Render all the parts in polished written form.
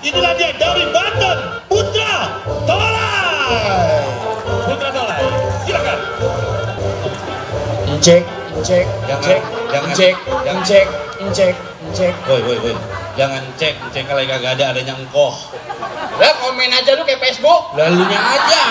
inilah dia dari Banten, Putra Tolai. Putra Tolai, silakan. Cek, cek, cek, jangan cek, cek, cek, cek. Woi. Jangan cek kalau kagak ada adanya engkoh. Lah komen aja lu kayak Facebook. Lalunya aja.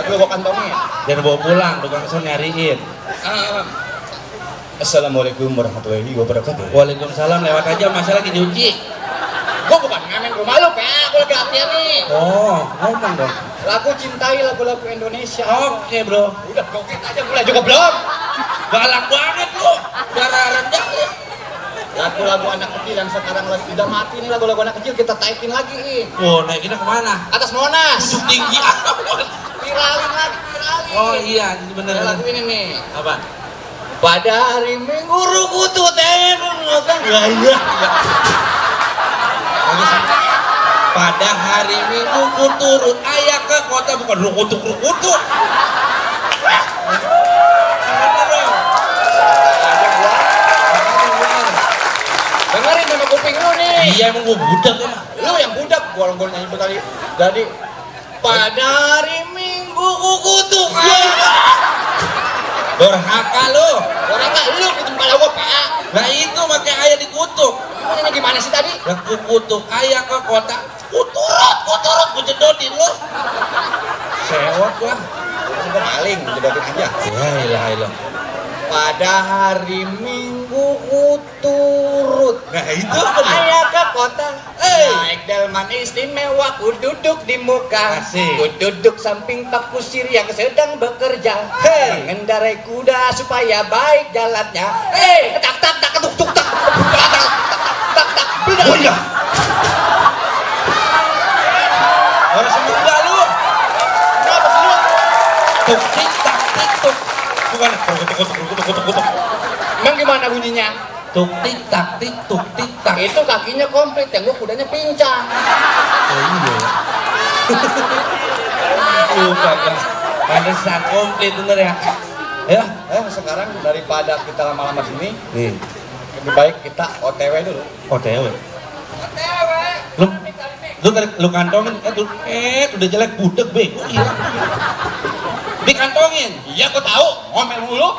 Lu bawa kantongnya. Jangan bawa pulang, tukang kesel nyariin. Assalamualaikum warahmatullahi wabarakatuh. Waalaikumsalam, lewat aja, masalah lagi nyuci. Gua bukan ngamen rumah lu, PA. Gua lagi latihan nih. Oh, ngomong dong. Lagu cintai lagu-lagu Indonesia. Oke bro. Udah joget aja mulai juga belum. Galak banget lu. Darah rendah ya. Lagu-lagu anak kecil yang sekarang lagi udah mati nih, lagu-lagu anak kecil kita taikin lagi nih. Oh, naikinnya kemana? Atas Monas. Tinggi amat. Viralin lagi, viralin. Oh iya, ini bener. Ada lagu ini nih. Apa? Pada hari Minggu rukutu ya iya. Pada hari Minggu ku turut ayah ke kota, bukan rukutuk. Dengerin sama kuping lu nih. Iya emang gua budak emang. Lu yang budak, gua nyanyi tadi. Jadi pada hari Minggu kukutuk Durhaka lu. orang gak lu gitu kepala gua PA. Nah itu pakai ayah dikutuk. Ini gimana sih tadi? Lah kukutuk ayah ke kota. Kuturut, gua jedodin lu. Sewot gua. Gua maling, jodohin aja. Ya ilah. Pada hari Minggu kuturut. Nah itu apa nih? Ayah ke kota, naik delman istimewa, ku duduk di muka, Asik. ku duduk samping Pak Kusir yang sedang bekerja, mengendarai kuda supaya baik jalannya, tak ketuk tuk tak, tak, Oh iya. Orang sembuh enggak lu? kenapa sih lu? Tuk tik tak tik tuk. Bukan kutuk. Emang gimana bunyinya? Tuk tik tak tik tuk tik tak. Itu kakinya komplit, yang gua kudanya pincang. Oh iya. Kagak. Pantesan komplit bener ya. Ya. Sekarang daripada kita lama-lama sini, Nih. lebih baik kita OTW dulu. OTW. OTW. Lu kantongin, udah jelek budek bego hilang. Dikantongin. Iya, gua tahu. Ngomel mulu.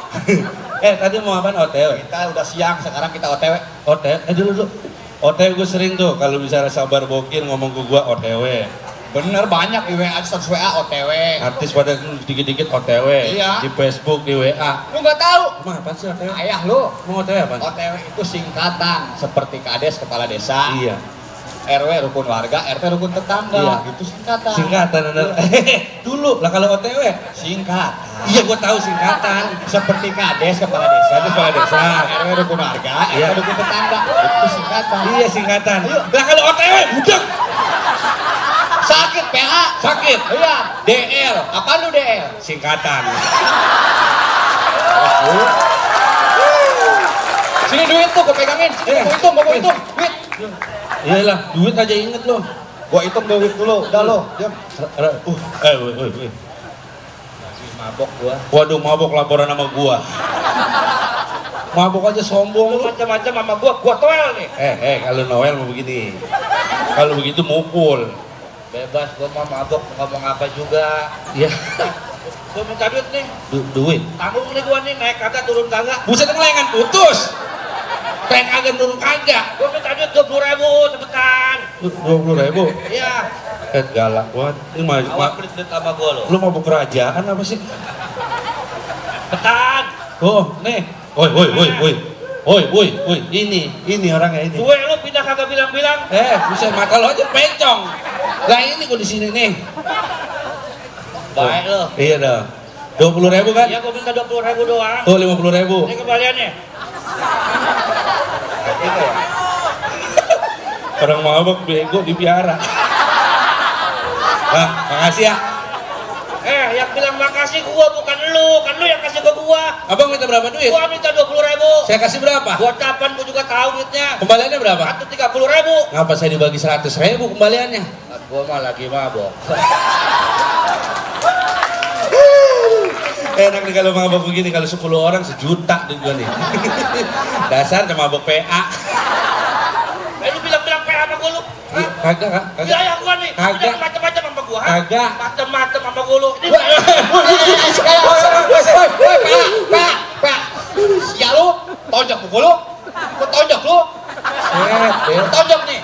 Tadi mau apaan OTW? Kita udah siang, sekarang kita OTW. OTW, dulu. OTW gue sering tuh kalau bicara sabar bokil ngomong ke gua OTW. Bener, banyak di WA, status WA OTW. Artis pada dikit-dikit OTW. Iya. Di Facebook, di WA. Lu nggak tahu? Emang apaan sih OTW? Ayah lu. Mau OTW apaan? OTW itu singkatan seperti Kades kepala desa, Iya. RW rukun warga, RT rukun tetangga. Iya. Itu singkatan. Singkatan bener. Dulu lah kalau OTW. Singkatan. Iya gua tahu singkatan. Seperti Kades kepala desa, Kades kepala desa. RW rukun warga, Iya. RT rukun tetangga. Itu singkatan. Iya singkatan. Lah kalau OTW budek. Sakit PA. Sakit. Iya. DL. Apa lu DL? Singkatan. Sini duit tuh, gua pegangin. Sini mau hitung. Duit. Iyalah, duit aja inget lo. Gua hitung duit dulu. Udah lo, diam. Woi. Mabok gua. Waduh, mabok laporan sama gua. Mabok aja sombong lu. Macam-macam sama gua toel nih. Kalau Noel mau begini. Kalau begitu mukul. Bebas, gua mau mabok, ngomong apa juga. Ya, Gua minta duit nih. duit. Tanggung nih gua nih, naik kagak turun kagak. Buset ngelengan putus. Naik kagak turun kagak. Gua minta duit 20.000 cepetan. 20.000. Iya. Galak banget. Ini Awak beli duit sama gua lo. lu mabok kerajaan apa sih? Cepetan. Oh, nih. Woi. Ini orangnya ini. Gue lu pindah kagak bilang-bilang. Bisa mata lo aja pencong. Lah ini gua di sini nih. Baik lo. Iya dong. 20.000 kan? Iya, gua minta 20.000 doang. Tuh 50.000. Ini kembaliannya. Orang mabok bego dipiara. Bang, makasih ya. Yang bilang makasih gua bukan lu, kan lu yang kasih ke gua. Abang minta berapa duit? Gua minta 20.000. Saya kasih berapa? Buat kapan gua juga tahu duitnya. Kembaliannya berapa? 130.000. Ngapa saya dibagi 100.000 kembaliannya? Gua mah lagi mabok. Enak nih kalau mabok begini, kalau 10 orang 1 juta duit gua nih. Dasar cuma mabok PA. Kagak, Kak. Kagak. Wilayah gua nih. Kagak. Udah macam-macam sama gua. ha? Kagak. Macam-macam sama gua lu. Ini Pak, ya lu, tonjok pukul lu, gua tonjok lu, tonjok nih.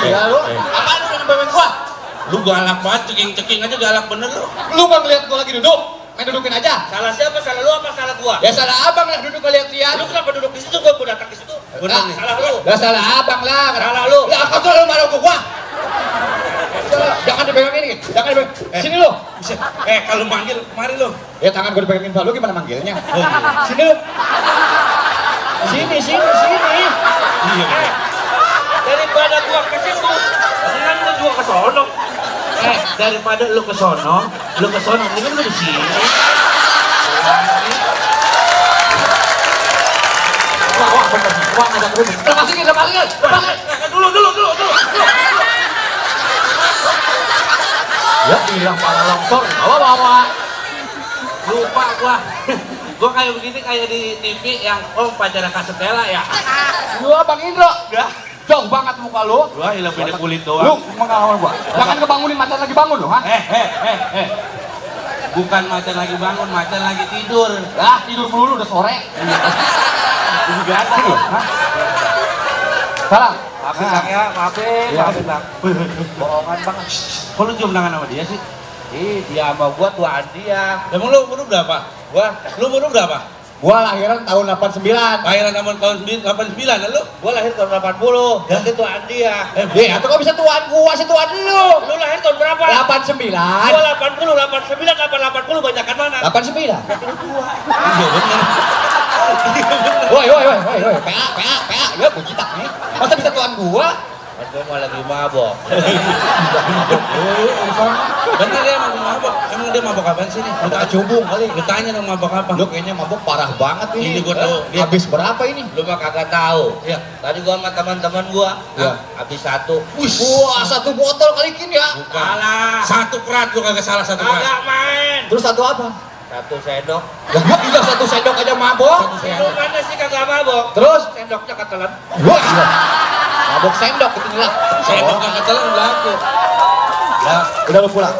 Ya lu, apaan lu ngebebek gua? Lu galak banget, ceking aja galak bener lu. Lu gak ngeliat gua lagi duduk, main dudukin aja. salah siapa? Salah lu apa salah gua? Ya salah abang lah duduk ngeliat-liat. Lu kenapa duduk di situ? Gua datang ke situ. Bener nih. Salah lu. Ya salah abang lah. Salah lu. Lah kau tuh lu marah gua. Jangan dipegang ini, jangan dipegang. Sini lu. Kalau manggil, mari lu. Ya tangan gua dipegangin Pak, lu gimana manggilnya? Sini lu. Sini. Iya. Daripada gua ke situ, mendingan lu juga ke sono. Daripada lu ke sono, mendingan lu di sini. Wah, bener. Wah, ada kerudung. Lepasin. Dulu. Ya bilang para longsor, bawa. Lupa gua kayak begini kayak di TV yang pacara Kasetela ya. Gua Bang Indro. Jauh banget muka lu. Gua hilang beda kulit Lu doang. mengawal gua. Jangan kebangunin macan lagi bangun lu, ha? Bukan macan lagi bangun, macan lagi tidur. Lah, tidur melulu udah sore. Ini gak ada Sini, ha? Salam. Maafin Bang ya, maafin Bang. Bohongan banget. Kok lu cium tangan sama dia sih? Dia sama gua tuaan dia. Emang lu umur berapa? Lu umur berapa? Gua lahiran tahun 89. Lahiran tahun 89 lalu? Gua lahir tahun 80. Nanti tuaan dia. Atau kok bisa tuan gua sih tuan lu? Lu lahir tahun berapa? 89. Gua 80, 89, 80 banyakan mana? 89. Iya bener. Woi. PA. Ya gua citak nih. Masa bisa tuan gua? Gua mah lagi mabok. Bener ya emang mabok. Emang dia mabok apaan sih nih? Lu tak cubung kali. Lu tanya dong mabok apa? Lu kayaknya mabuk parah banget ini. Ini gua tahu. Habis berapa ini? Lu mah kagak tahu. Iya. Tadi gua sama teman-teman gua, Iya. habis satu. Wah, 1 botol kali ini ya. Kalah. Satu kerat gua kagak salah satu kerat. Kagak main. Terus 1 apa? 1 sendok. Lah gua bisa 1 sendok aja mabok. Minumannya sih kagak mabok. Terus Sendoknya ketelan. wah gila. Mabok sendok itu lah. Sendok kagak telan belaku. Ya, udah lu pulang.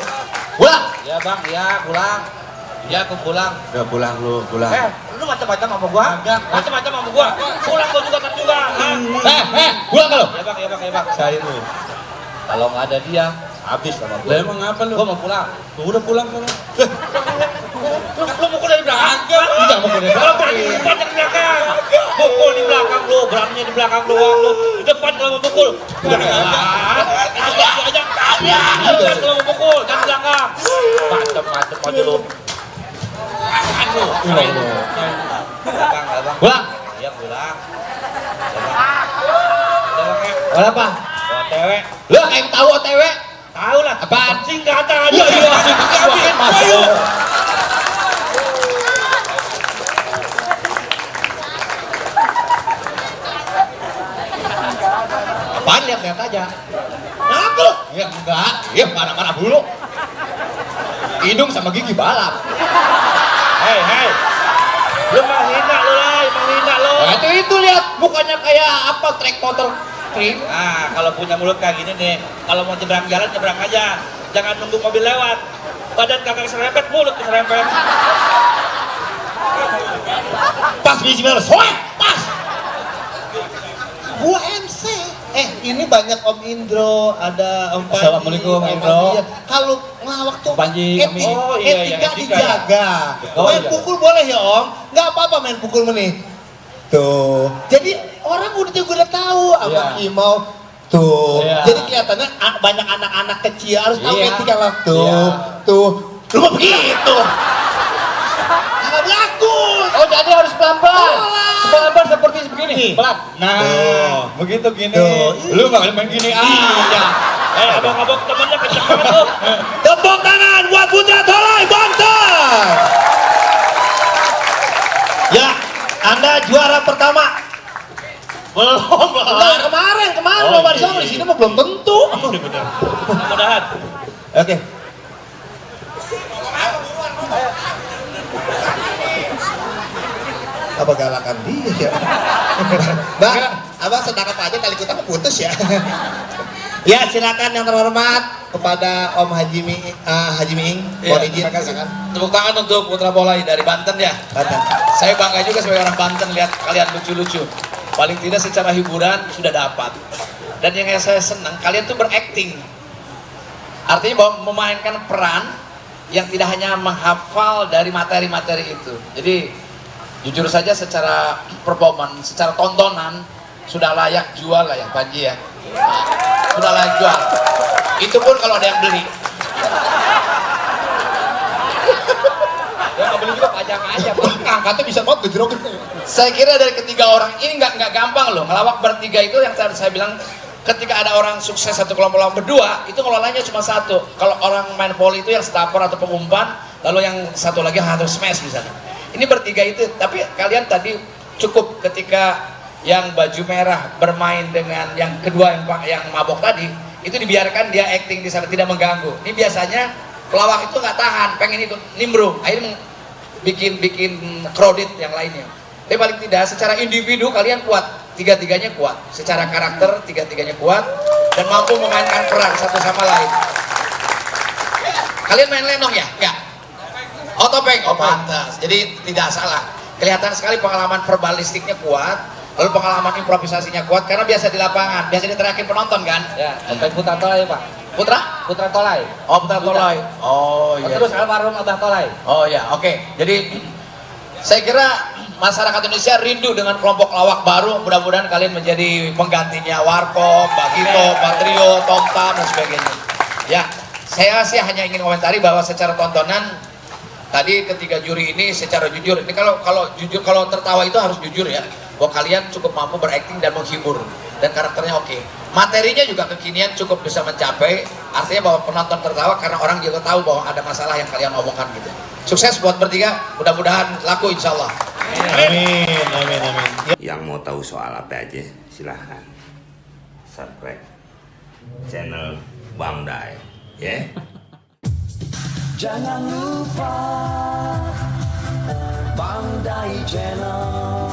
Pulang. Ya Bang, ya pulang. Ya aku pulang. Udah pulang lu, pulang. Lu macam-macam sama gua? Kagak. Macam-macam sama gua. Pulang gua juga kan juga. Pulang kalau. Ya Bang. Cari lu. Kalau nggak ada dia, habis sama Lah gua. emang apa lu? Gua mau pulang. Tuh, udah pulang sono. Lu mukul dari belakang? Tidak mukul dari belakang. Kalau berani di depan dari belakang. Mukul di belakang lu, beraninya di belakang doang lu. Di depan kalau mau mukul. Depan kalau mau mukul, jangan di belakang. Macam-macam aja lu. Bang. Pulang. Iya pulang. Pulang apa? OTW. Lu kayak tahu OTW? Tahu lah. Apaan? Singkatan aja. Iya, masuk. Apaan lihat-lihat aja. Kenapa lu? Ya enggak, ya marah-marah dulu. Hidung sama gigi balap. Hei. Lu menghina lu lah, menghina lu. Nah, itu lihat mukanya kayak apa trek motor krim. Nah, kalau punya mulut kayak gini nih, kalau mau nyebrang jalan nyebrang aja. Jangan nunggu mobil lewat. Badan kagak serempet, mulut keserempet. Pas biji merah, soek, pas. Gua MC. Ini banyak Om Indro, ada Om Panji. Assalamualaikum, Om Indro. Panji. Kalau ngelawak tuh Panji, kami. Oh, iya, etika etika dijaga. Oh, Main iya. pukul boleh ya Om? Nggak apa-apa main pukul menit. Tuh. Jadi orang udah tahu Abang Iya. Imau. Tuh. Iya. Jadi kelihatannya banyak anak-anak kecil harus tahu Iya. etika lah. Tuh. Iya. Tuh. Lu mah begitu. Nggak bagus. Oh, jadi harus pelan-pelan. Pelan-pelan seperti begini. Pelan. Nah, Tuh. begitu gini. Tuh. Lu bakal main gini aja. Abang-abang temennya kenceng banget tuh. Tepuk tangan buat Putra Tolai Banten. Ya, Anda juara pertama. Belum. Enggak, kemarin Oh, lomba di iya, sana iya. di sini mah belum tentu. Mudah-mudahan. Oke. Apa galakan dia ya? Bang, Abang sedang apa aja kali kita putus ya. Ya silakan yang terhormat kepada Om Haji Miing. Iya, Mohon izin, terima kasih. silakan. Tepuk tangan untuk Putra Bolai dari Banten ya. Banten. Saya bangga juga sebagai orang Banten lihat kalian lucu-lucu. Paling tidak secara hiburan sudah dapat. Dan yang saya senang, kalian tuh berakting. Artinya bahwa memainkan peran yang tidak hanya menghafal dari materi-materi itu. Jadi jujur saja secara performance, secara tontonan sudah layak jual lah ya Panji ya. Nah, sudah layak jual. Itu pun kalau ada yang beli. Ya nggak beli juga pajang aja, Pak. Ngangkatnya bisa banget gejrok. Saya kira dari ketiga orang ini nggak gampang loh. Ngelawak bertiga itu yang saya bilang ketika ada orang sukses satu kelompok berdua itu ngelolanya cuma satu. Kalau orang main volley itu yang staffer atau pengumpan, lalu yang satu lagi harus smash misalnya. Ini bertiga itu, tapi kalian tadi cukup ketika yang baju merah bermain dengan yang kedua yang mabok tadi, itu dibiarkan dia acting di sana tidak mengganggu. Ini biasanya pelawak itu nggak tahan, pengen ikut nimbrung, akhirnya bikin crowded yang lainnya. Tapi paling tidak secara individu kalian kuat, tiga-tiganya kuat, secara karakter tiga-tiganya kuat dan mampu memainkan peran satu sama lain. Kalian main lenong ya? Enggak. Oh topeng, oh pantas. Jadi tidak salah. Kelihatan sekali pengalaman verbalistiknya kuat, lalu pengalaman improvisasinya kuat karena biasa di lapangan, biasa diteriakin penonton kan? Ya, topeng Putra Tolai, Pak. Putra Tolai. Oh Putra Tolai. Oh iya. Terus almarhum Abah Tolai. Oh ya, oke. Jadi saya kira masyarakat Indonesia rindu dengan kelompok lawak baru. Mudah-mudahan kalian menjadi penggantinya Warkop, Bagito, Patrio, Tomtam dan sebagainya. Ya, saya sih hanya ingin komentari bahwa secara tontonan tadi ketiga juri ini secara jujur. Ini kalau jujur, kalau tertawa itu harus jujur ya. Bahwa kalian cukup mampu berakting dan menghibur dan karakternya oke. Materinya juga kekinian cukup bisa mencapai. Artinya bahwa penonton tertawa karena orang juga tahu bahwa ada masalah yang kalian omongkan gitu. Sukses buat bertiga, mudah-mudahan laku insya Allah. Amin, amin, amin. Yang mau tahu soal apa aja silahkan subscribe channel Bang Dai ya. Jangan lupa Bang Dai Channel.